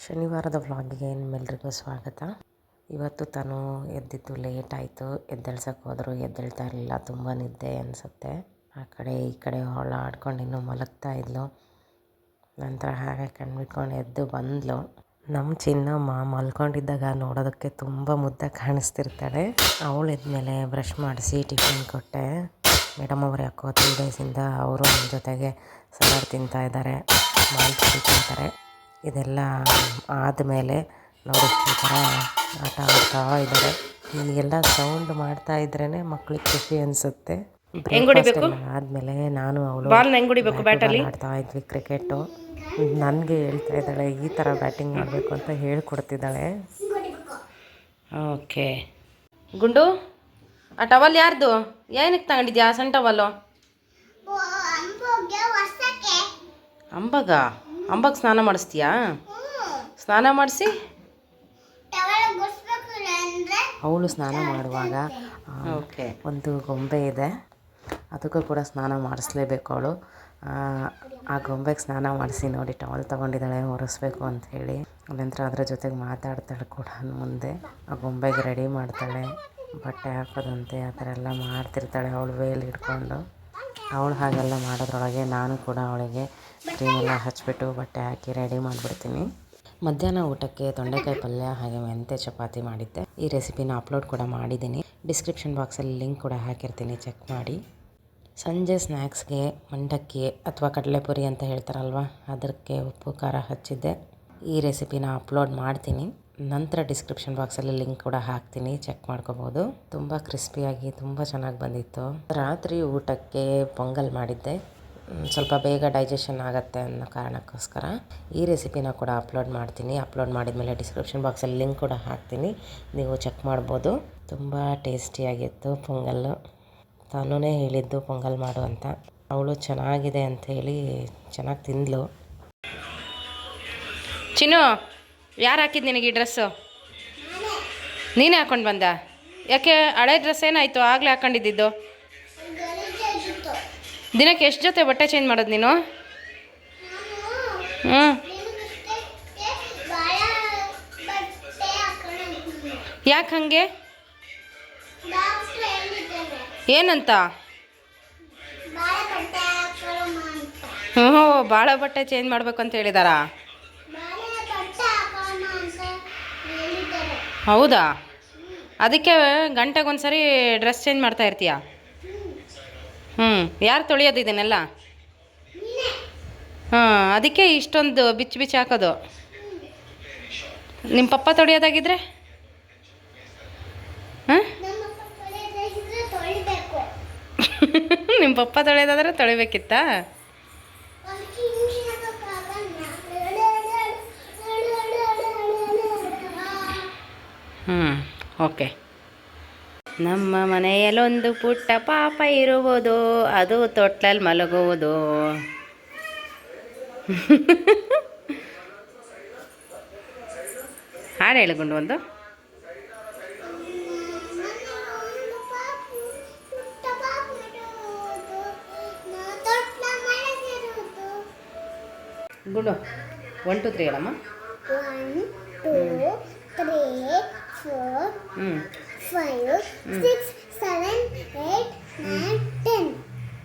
ಶನಿವಾರದ ವ್ಲಾಗಿಗೆ ನಿಮ್ಮೆಲ್ರಿಗೂ ಸ್ವಾಗತ. ಇವತ್ತು ತಾನು ಎದ್ದಿದ್ದು ಲೇಟ್ ಆಯಿತು. ಎದ್ದೇಳ್ಸಕ್ಕೆ ಹೋದರೂ ಎದ್ದೇಳ್ತಾ ಇರಲಿಲ್ಲ, ತುಂಬ ನಿದ್ದೆ ಅನಿಸುತ್ತೆ. ಆ ಕಡೆ ಈ ಕಡೆ ಆಡ್ಕೊಂಡು ಇನ್ನೂ ಮಲಗ್ತಾ ಇದ್ಲು. ನಂತರ ಹಾಗೆ ಕಣ್ಬಿಟ್ಕೊಂಡು ಎದ್ದು ಬಂದಳು. ನಮ್ಮ ಚಿನ್ನಮ್ಮ ಮಲ್ಕೊಂಡಿದ್ದಾಗ ನೋಡೋದಕ್ಕೆ ತುಂಬ ಮುದ್ದಾಗಿ ಕಾಣಿಸ್ತಿರ್ತಾಳೆ. ಅವಳು ಎದ್ಮೇಲೆ ಬ್ರಷ್ ಮಾಡಿಸಿ ಟಿಫಿನ್ ಕೊಟ್ಟೆ. ಮೇಡಮ್ ಅವ್ರು ಯಾಕೋ 3 ಡೇಸಿಂದ ಅವರು ನಮ್ಮ ಜೊತೆಗೆ ಸಲಾಡ್ ತಿಂತಾ ಇದ್ದಾರೆ, ಮಾಲ್ಪುರಿ ತಿಂತಾರೆ. ಇದೆಲ್ಲ ಆದಮೇಲೆ ನೋಡಿ ಈ ಥರ ಆಟ ಆಡ್ತಾ ಇದ್ದಾರೆ. ಹೀಗೆಲ್ಲ ಸೌಂಡ್ ಮಾಡ್ತಾ ಇದ್ರೇ ಮಕ್ಳಿಗೆ ಖುಷಿ ಅನಿಸುತ್ತೆ. ಬ್ರೇಕ್ಫಾಸ್ಟ್ ಎಲ್ಲ ಆದಮೇಲೆ ನಾನು ಅವಳು ಆಡ್ತಾ ಇದ್ವಿ ಕ್ರಿಕೆಟು. ನನಗೆ ಹೇಳ್ತಾ ಇದ್ದಾಳೆ ಈ ಥರ ಬ್ಯಾಟಿಂಗ್ ಮಾಡಬೇಕು ಅಂತ ಹೇಳ್ಕೊಡ್ತಿದ್ದಾಳೆ. ಓಕೆ ಗುಂಡು, ಆ ಟವಲ್ ಯಾರ್ದು? ಏನಕ್ಕೆ ತಗೊಂಡಿದ್ಯಾ ಸಣ್ಣ ಟವಲ್ಲು? ಅಂಬಗೆ ಸ್ನಾನ ಮಾಡಿಸ್ತೀಯಾ? ಸ್ನಾನ ಮಾಡಿಸಿ ಅವಳು ಸ್ನಾನ ಮಾಡುವಾಗ ಓಕೆ ಒಂದು ಗೊಂಬೆ ಇದೆ, ಅದಕ್ಕೂ ಕೂಡ ಸ್ನಾನ ಮಾಡಿಸ್ಲೇಬೇಕು ಅವಳು. ಆ ಗೊಂಬೆಗೆ ಸ್ನಾನ ಮಾಡಿಸಿ ನೋಡಿ ಟವಲ್ ತೊಗೊಂಡಿದ್ದಾಳೆ ಒರೆಸ್ಬೇಕು ಅಂಥೇಳಿ. ನಂತರ ಅದರ ಜೊತೆಗೆ ಮಾತಾಡ್ತಾಳೆ ಕೂಡ ಮುಂದೆ. ಆ ಗೊಂಬೆಗೆ ರೆಡಿ ಮಾಡ್ತಾಳೆ, ಬಟ್ಟೆ ಹಾಕೋದಂತೆ ಆ ಥರ ಎಲ್ಲ ಮಾಡ್ತಿರ್ತಾಳೆ ಅವಳು ವೇಲ್ ಹಿಡ್ಕೊಂಡು. ಅವಳು ಹಾಗೆಲ್ಲ ಮಾಡೋದ್ರೊಳಗೆ ನಾನು ಕೂಡ ಅವಳಿಗೆ ಕ್ರೀಮೆಲ್ಲ ಹಚ್ಬಿಟ್ಟು ಬಟ್ಟೆ ಹಾಕಿ ರೆಡಿ ಮಾಡಿಬಿಡ್ತೀನಿ. ಮಧ್ಯಾಹ್ನ ಊಟಕ್ಕೆ ತೊಂಡೆಕಾಯಿ ಪಲ್ಯ ಹಾಗೆ ಮೆಂತೆ ಚಪಾತಿ ಮಾಡಿದ್ದೆ. ಈ ರೆಸಿಪಿನ ಅಪ್ಲೋಡ್ ಕೂಡ ಮಾಡಿದ್ದೀನಿ, ಡಿಸ್ಕ್ರಿಪ್ಷನ್ ಬಾಕ್ಸಲ್ಲಿ ಲಿಂಕ್ ಕೂಡ ಹಾಕಿರ್ತೀನಿ, ಚೆಕ್ ಮಾಡಿ. ಸಂಜೆ ಸ್ನ್ಯಾಕ್ಸ್ಗೆ ಮಂಡಕ್ಕಿ ಅಥವಾ ಕಡಲೆಪುರಿ ಅಂತ ಹೇಳ್ತಾರಲ್ವ, ಅದಕ್ಕೆ ಉಪ್ಪು ಖಾರ ಹಚ್ಚಿದ್ದೆ. ಈ ರೆಸಿಪಿನ ಅಪ್ಲೋಡ್ ಮಾಡ್ತೀನಿ, ನಂತರ ಡಿಸ್ಕ್ರಿಪ್ಷನ್ ಬಾಕ್ಸಲ್ಲಿ ಲಿಂಕ್ ಕೂಡ ಹಾಕ್ತೀನಿ, ಚೆಕ್ ಮಾಡ್ಕೋಬೋದು. ತುಂಬ ಕ್ರಿಸ್ಪಿಯಾಗಿ ತುಂಬ ಚೆನ್ನಾಗಿ ಬಂದಿತ್ತು. ರಾತ್ರಿ ಊಟಕ್ಕೆ ಪೊಂಗಲ್ ಮಾಡಿದ್ದೆ, ಸ್ವಲ್ಪ ಬೇಗ ಡೈಜೆಷನ್ ಆಗುತ್ತೆ ಅನ್ನೋ ಕಾರಣಕ್ಕೋಸ್ಕರ ಈ ರೆಸಿಪಿನ ಕೂಡ ಅಪ್ಲೋಡ್ ಮಾಡ್ತೀನಿ. ಅಪ್ಲೋಡ್ ಮಾಡಿದ್ಮೇಲೆ ಡಿಸ್ಕ್ರಿಪ್ಷನ್ ಬಾಕ್ಸಲ್ಲಿ ಲಿಂಕ್ ಕೂಡ ಹಾಕ್ತೀನಿ, ನೀವು ಚೆಕ್ ಮಾಡ್ಬೋದು. ತುಂಬ ಟೇಸ್ಟಿಯಾಗಿತ್ತು ಪೊಂಗಲ್ಲು. ತಾನೇ ಹೇಳಿದ್ದು ಪೊಂಗಲ್ ಮಾಡು ಅಂತ. ಅವಳು ಚೆನ್ನಾಗಿದೆ ಅಂಥೇಳಿ ಚೆನ್ನಾಗಿ ತಿಂದಳು. ಚಿನ್ನು, ಯಾರು ಹಾಕಿದ್ದು ನಿನಗೆ ಈ ಡ್ರೆಸ್ಸು? ನೀನೇ ಹಾಕ್ಕೊಂಡು ಬಂದ? ಯಾಕೆ ಹಳೆ ಡ್ರೆಸ್ ಏನಾಯಿತು? ಆಗಲೇ ಹಾಕ್ಕೊಂಡಿದ್ದು. ದಿನಕ್ಕೆ ಎಷ್ಟು ಜೊತೆ ಬಟ್ಟೆ ಚೇಂಜ್ ಮಾಡೋದು ನೀನು? ಯಾಕೆ ಹಾಗೆ? ಏನಂತ? ಭಾಳ ಬಟ್ಟೆ ಚೇಂಜ್ ಮಾಡಬೇಕು ಅಂತ ಹೇಳಿದಾರಾ? ಹೌದಾ? ಅದಕ್ಕೆ ಗಂಟೆಗೊಂದ್ಸರಿ ಡ್ರೆಸ್ ಚೇಂಜ್ ಮಾಡ್ತಾ ಇರ್ತೀಯಾ? ಯಾರು ತೊಳೆಯೋದು ಇದನ್ನೆಲ್ಲ? ಅದಕ್ಕೆ ಇಷ್ಟೊಂದು ಬಿಚ್ಚಿ ಹಾಕೋದು. ನಿಮ್ಮ ಪಪ್ಪ ತೊಳೆಯೋದಾಗಿದ್ರೆ ನಿಮ್ಮ ಪಪ್ಪ ತೊಳೆಯೋದಾದ್ರೆ ತೊಳಿಬೇಕಿತ್ತಾ? ಓಕೆ. ನಮ್ಮ ಮನೆಯಲ್ಲೊಂದು ಪುಟ್ಟ ಪಾಪ ಇರುವುದು, ಅದು ತೊಟ್ಲಲ್ಲಿ ಮಲಗುವುದು. ಹಾಡು ಹೇಳಿಕೊಂಡು ಒಂದು. ಗುಂಡು 1 2 3 ಹೇಳಮ್ಮ. 1 2 3 4 5 6 7 8 9 10.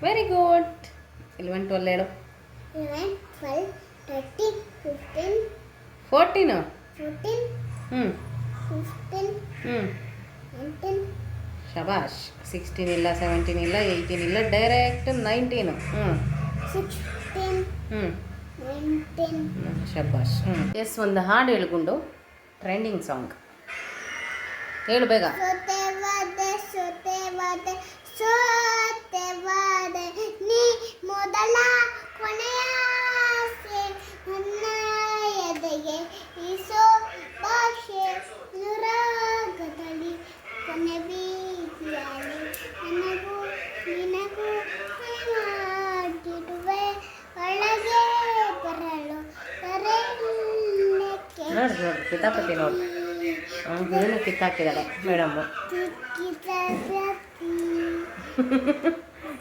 Very good. 11 12 ಹೇಳು. 11 12 13 15 14 14 15 19. ಶಬಾಷ್. 16 ಇಲ್ಲ, 17 ಇಲ್ಲ, 18 ಇಲ್ಲ, ಡೈರೆಕ್ಟ್ 19. 16 19. ಶಬಾಷ್. ಎಸ್, ಒಂದು ಹಾಡು ಹೇಳ್ಕೊಂಡು ಟ್ರೆಂಡಿಂಗ್ ಸಾಂಗ್ ಹೇಳು ಬೇಗ. ಸೋತೆವಾದೆ ನೀ ಮೊದಲ ಕೊನೆಯ ನನ್ನ ಎದೆಗೆ ಈಸೋ ಭಾಷೆ ನುರಾಗದಲ್ಲಿ ಕೊನೆ ಬೀದಿಯಾಗಿ ನನಗೂ ನಿನಗೂ ಮಾಡಿಡುವೆ ಒಳಗೆ ಬರಲು ನೋಡಿ ಕಿತಾಪತಿ ನೋಡಿ, ಏನು ಕಿತ್ತಾಕಿದ್ದಾಳೆ ಮೇಡಮ್ಮು.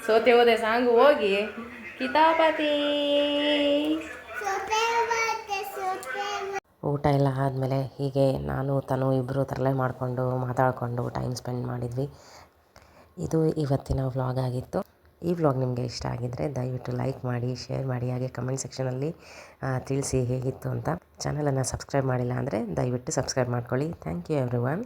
ಸೋತೆ ಹೋದೆ ಸಾಂಗು ಹೋಗಿ ಕಿತಾಪತಿ. ಊಟ ಎಲ್ಲ ಆದಮೇಲೆ ಹೀಗೆ ನಾನು ತನು ಇಬ್ಬರು ತರಲೆ ಮಾಡಿಕೊಂಡು ಮಾತಾಡಿಕೊಂಡು ಟೈಮ್ ಸ್ಪೆಂಡ್ ಮಾಡಿದ್ವಿ. ಇದು ಇವತ್ತಿನ ವ್ಲಾಗ್ ಆಗಿತ್ತು. ಈ ವ್ಲಾಗ್ ನಿಮಗೆ ಇಷ್ಟ ಆಗಿದ್ದರೆ ದಯವಿಟ್ಟು ಲೈಕ್ ಮಾಡಿ, ಶೇರ್ ಮಾಡಿ, ಹಾಗೆ ಕಮೆಂಟ್ ಸೆಕ್ಷನಲ್ಲಿ ತಿಳಿಸಿ ಹೇಗಿತ್ತು ಅಂತ. ಚಾನಲನ್ನು ಸಬ್ಸ್ಕ್ರೈಬ್ ಮಾಡಿಲ್ಲ ಅಂದರೆ ದಯವಿಟ್ಟು ಸಬ್ಸ್ಕ್ರೈಬ್ ಮಾಡ್ಕೊಳ್ಳಿ. Thank you everyone.